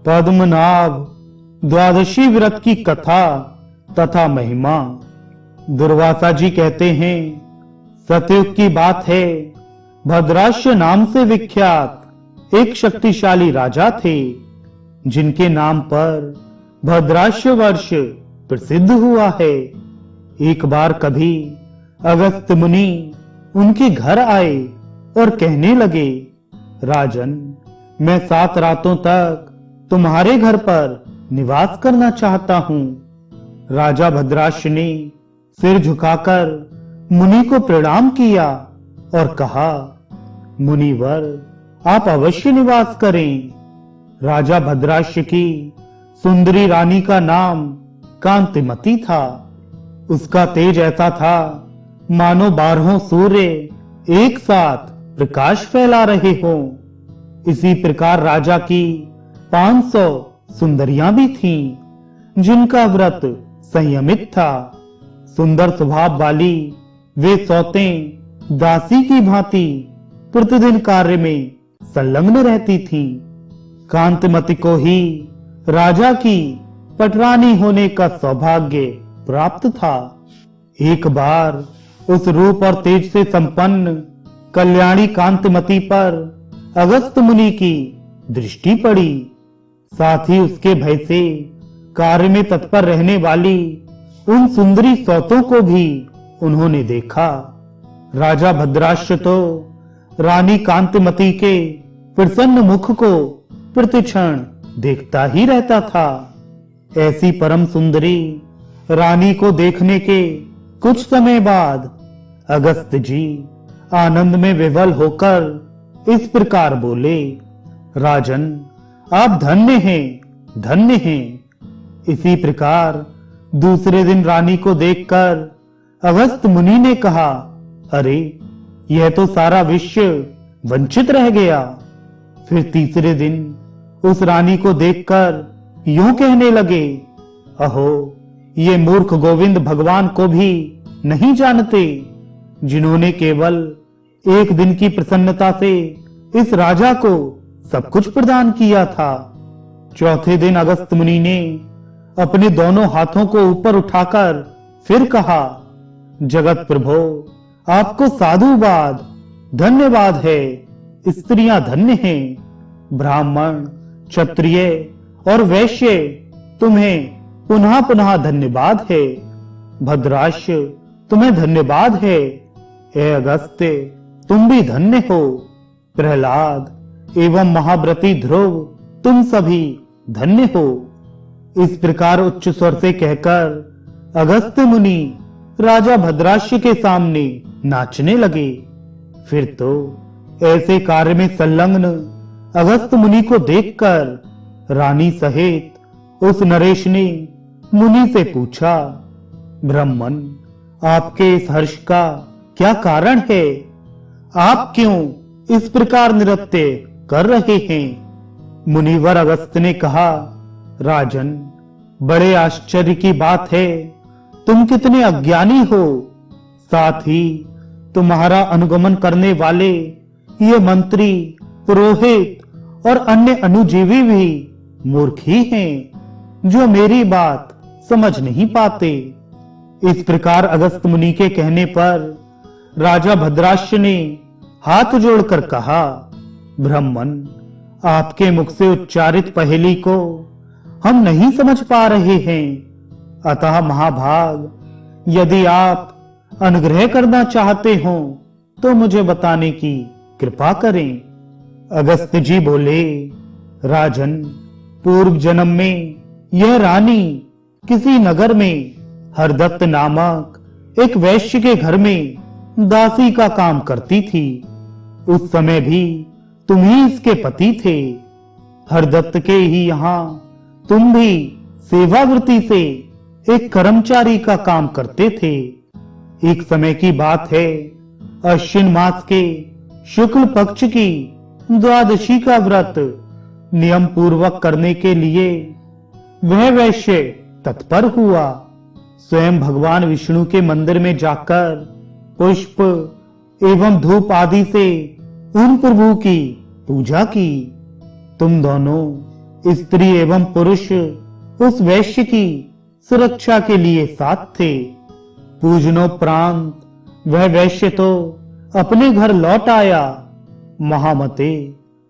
पद्मनाभ द्वादशी व्रत की कथा तथा महिमा। दुर्वासा जी कहते हैं, सतयुग की बात है, भद्राश्य नाम से विख्यात एक शक्तिशाली राजा थे, जिनके नाम पर भद्राश्य वर्ष प्रसिद्ध हुआ है। एक बार कभी अगस्त मुनि उनके घर आए और कहने लगे, राजन, मैं 7 रातों तक तुम्हारे घर पर निवास करना चाहता हूं। राजा भद्राश्य ने सिर झुकाकर मुनि को प्रणाम किया और कहा, मुनिवर, आप अवश्य निवास करें। राजा भद्राश्य की सुंदरी रानी का नाम कांतिमती था। उसका तेज ऐसा था मानो 12 सूर्य एक साथ प्रकाश फैला रहे हों। इसी प्रकार राजा की 500 सुंदरियां भी थीं, जिनका व्रत संयमित था। सुंदर स्वभाव वाली वे सौतें दासी की भांति प्रतिदिन कार्य में संलग्न रहती थीं। कांतिमती को ही राजा की पटरानी होने का सौभाग्य प्राप्त था। एक बार उस रूप और तेज से संपन्न कल्याणी कांतिमती पर अगस्त मुनि की दृष्टि पड़ी। साथ ही उसके भय से कार्य में तत्पर रहने वाली उन सुंदरी सौतों को भी उन्होंने देखा। राजा भद्राश्य तो रानी कांतिमती के प्रसन्न मुख को प्रतिक्षण देखता ही रहता था। ऐसी परम सुंदरी रानी को देखने के कुछ समय बाद अगस्त जी आनंद में विवल होकर इस प्रकार बोले, राजन, आप धन्य हैं, धन्य हैं। इसी प्रकार दूसरे दिन रानी को देखकर अगस्त मुनि ने कहा, अरे, यह तो सारा विश्व वंचित रह गया। फिर तीसरे दिन उस रानी को देखकर यूं कहने लगे, अहो, ये मूर्ख गोविंद भगवान को भी नहीं जानते, जिन्होंने केवल एक दिन की प्रसन्नता से इस राजा को सब कुछ प्रदान किया था। चौथे दिन अगस्त मुनि ने अपने दोनों हाथों को ऊपर उठाकर फिर कहा, जगत प्रभो, आपको साधुवाद, धन्यवाद है। स्त्रियां धन्य हैं। ब्राह्मण, क्षत्रिय और वैश्य, तुम्हें पुनः पुनः धन्यवाद है। भद्राश्य, तुम्हें धन्यवाद है। हे अगस्त्य, तुम भी धन्य हो। प्रहलाद एवं महाव्रती ध्रुव, तुम सभी धन्य हो। इस प्रकार उच्च स्वर से कहकर अगस्त्य मुनि राजा भद्राश्य के सामने नाचने लगे। फिर तो ऐसे कार्य में संलग्न अगस्त्य मुनि को देखकर रानी सहित उस नरेश ने मुनि से पूछा, ब्राह्मण, आपके इस हर्ष का क्या कारण है? आप क्यों इस प्रकार नृत्य कर रहे हैं? मुनिवर अगस्त्य ने कहा, राजन, बड़े आश्चर्य की बात है, तुम कितने अज्ञानी हो। साथ ही तुम्हारा अनुगमन करने वाले ये मंत्री, पुरोहित और अन्य अनुजीवी भी मूर्ख ही हैं, जो मेरी बात समझ नहीं पाते। इस प्रकार अगस्त मुनि के कहने पर राजा भद्राश्य ने हाथ जोड़कर कहा, ब्राह्मण, आपके मुख से उच्चारित पहेली को हम नहीं समझ पा रहे हैं। अतः महाभाग, यदि आप अनुग्रह करना चाहते हो तो मुझे बताने की कृपा करें। अगस्त्य जी बोले, राजन, पूर्व जन्म में यह रानी किसी नगर में हरदत्त नामक एक वैश्य के घर में दासी का काम करती थी। उस समय भी तुम ही इसके पति थे। हरदत्त के ही यहां तुम भी सेवावृत्ति से एक कर्मचारी का काम करते थे। एक समय की बात है, अश्विन मास के शुक्ल पक्ष की द्वादशी का व्रत नियम पूर्वक करने के लिए वह वैश्य तत्पर हुआ। स्वयं भगवान विष्णु के मंदिर में जाकर पुष्प एवं धूप आदि से उन प्रभु की पूजा की। तुम दोनों स्त्री एवं पुरुष उस वैश्य की सुरक्षा के लिए साथ थे। पूजनोपरांत वह वैश्य तो अपने घर लौट आया। महामते,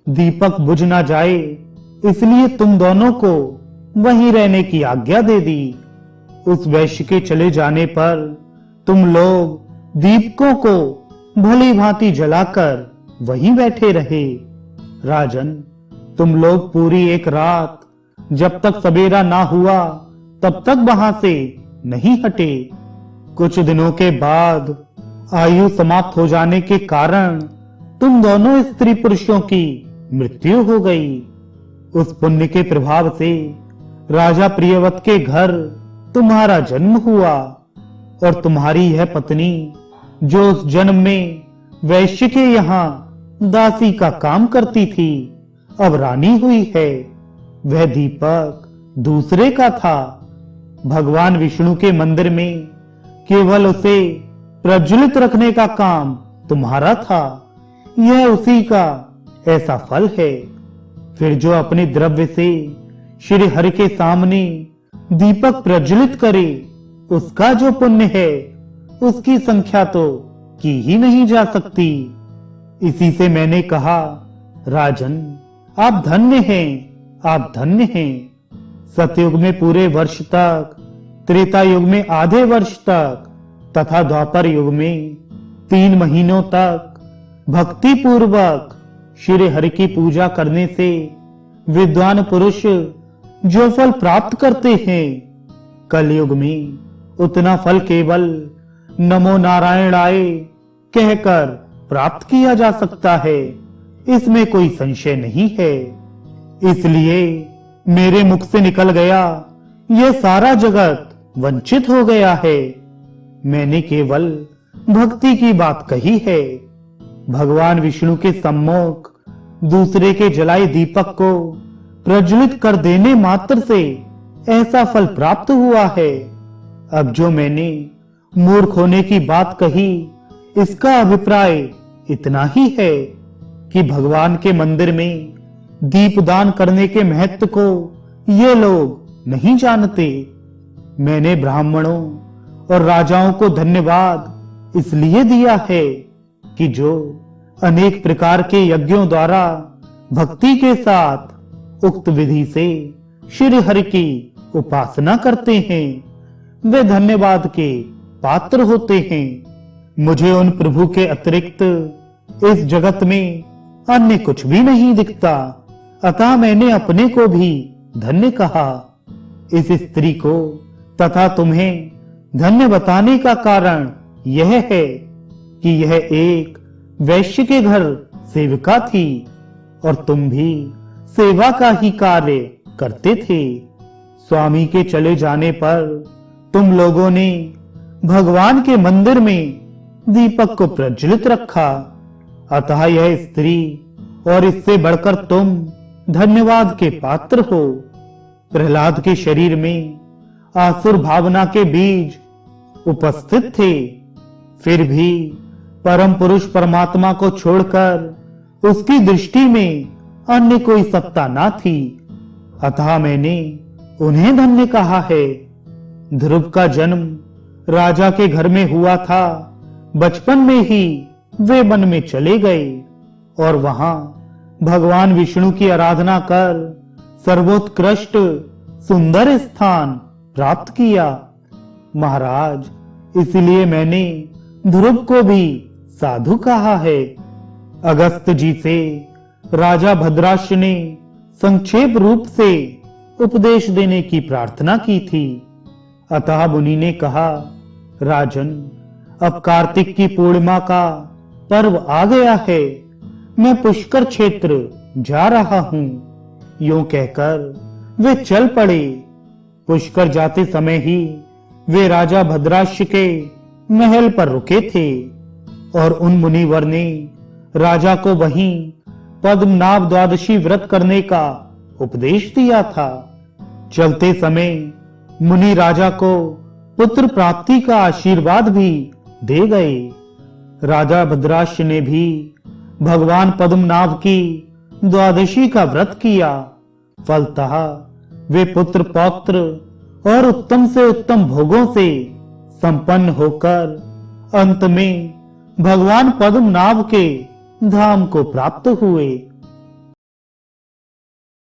दीपक बुझ ना जाए, इसलिए तुम दोनों को वहीं रहने की आज्ञा दे दी। उस वैश्य के चले जाने पर तुम लोग दीपकों को भली भांति जलाकर वहीं बैठे रहे। राजन, तुम लोग पूरी एक रात जब तक सवेरा ना हुआ तब तक वहां से नहीं हटे। कुछ दिनों के बाद आयु समाप्त हो जाने के कारण तुम दोनों स्त्री पुरुषों की मृत्यु हो गई। उस पुण्य के प्रभाव से राजा प्रियव्रत के घर तुम्हारा जन्म हुआ और तुम्हारी यह पत्नी, जो उस जन्म में वैश्य के यहाँ दासी का काम करती थी, अब रानी हुई है। वह दीपक दूसरे का था। भगवान विष्णु के मंदिर में केवल उसे प्रज्वलित रखने का काम तुम्हारा था। यह उसी का ऐसा फल है। फिर जो अपने द्रव्य से श्री हरि के सामने दीपक प्रज्वलित करे, उसका जो पुण्य है उसकी संख्या तो की ही नहीं जा सकती। इसी से मैंने कहा, राजन, आप धन्य हैं, आप धन्य हैं। सतयुग में पूरे वर्ष तक, त्रेता युग में आधे वर्ष तक तथा द्वापर युग में 3 महीनों तक भक्ति पूर्वक श्री हरि की पूजा करने से विद्वान पुरुष जो फल प्राप्त करते हैं, कलयुग में उतना फल केवल नमो नारायणाय कहकर प्राप्त किया जा सकता है। इसमें कोई संशय नहीं है। इसलिए मेरे मुख से निकल गया यह सारा जगत वंचित हो गया है। मैंने केवल भक्ति की बात कही है। भगवान विष्णु के सम्मुख दूसरे के जलाए दीपक को प्रज्वलित कर देने मात्र से ऐसा फल प्राप्त हुआ है। अब जो मैंने मूर्ख होने की बात कही, इसका अभिप्राय इतना ही है कि भगवान के मंदिर में दीपदान करने के महत्व को ये लोग नहीं जानते। मैंने ब्राह्मणों और राजाओं को धन्यवाद इसलिए दिया है कि जो अनेक प्रकार के यज्ञों द्वारा भक्ति के साथ उक्त विधि से श्री हरि की उपासना करते हैं, वे धन्यवाद के पात्र होते हैं। मुझे उन प्रभु के अतिरिक्त इस जगत में अन्य कुछ भी नहीं दिखता, अतः मैंने अपने को भी धन्य कहा। इस स्त्री को तथा तुम्हें धन्य बताने का कारण यह है कि यह एक वैश्य के घर सेविका थी और तुम भी सेवा का ही कार्य करते थे। स्वामी के चले जाने पर तुम लोगों ने भगवान के मंदिर में दीपक को प्रज्वलित रखा, अतः यह स्त्री और इससे बढ़कर तुम धन्यवाद के पात्र हो। प्रहलाद के शरीर में आसुर भावना के बीज उपस्थित थे, फिर भी परम पुरुष परमात्मा को छोड़कर उसकी दृष्टि में अन्य कोई सत्ता ना थी, अतः मैंने उन्हें धन्य कहा है। ध्रुव का जन्म राजा के घर में हुआ था। बचपन में ही वे वन में चले गए और वहां भगवान विष्णु की आराधना कर सर्वोत्कृष्ट सुंदर स्थान प्राप्त किया। महाराज, इसलिए मैंने ध्रुव को भी साधु कहा है। अगस्त जी से राजा भद्राक्ष ने संक्षेप रूप से उपदेश देने की प्रार्थना की थी, अतः मुनि ने कहा, राजन, अब कार्तिक की पूर्णिमा का पर्व आ गया है, मैं पुष्कर क्षेत्र जा रहा हूं। यूं कहकर वे चल पड़े। पुष्कर जाते समय ही वे राजा भद्राक्ष के महल पर रुके थे और उन मुनिवर ने राजा को वहीं पद्मनाभ द्वादशी व्रत करने का उपदेश दिया था। चलते समय मुनि राजा को पुत्र प्राप्ति का आशीर्वाद भी दे गए। राजा भद्राक्ष ने भी भगवान पद्मनाभ की द्वादशी का व्रत किया फलतः वे पुत्र पौत्र और उत्तम से उत्तम भोगों से संपन्न होकर अंत में भगवान पद्मनाभ के धाम को प्राप्त हुए।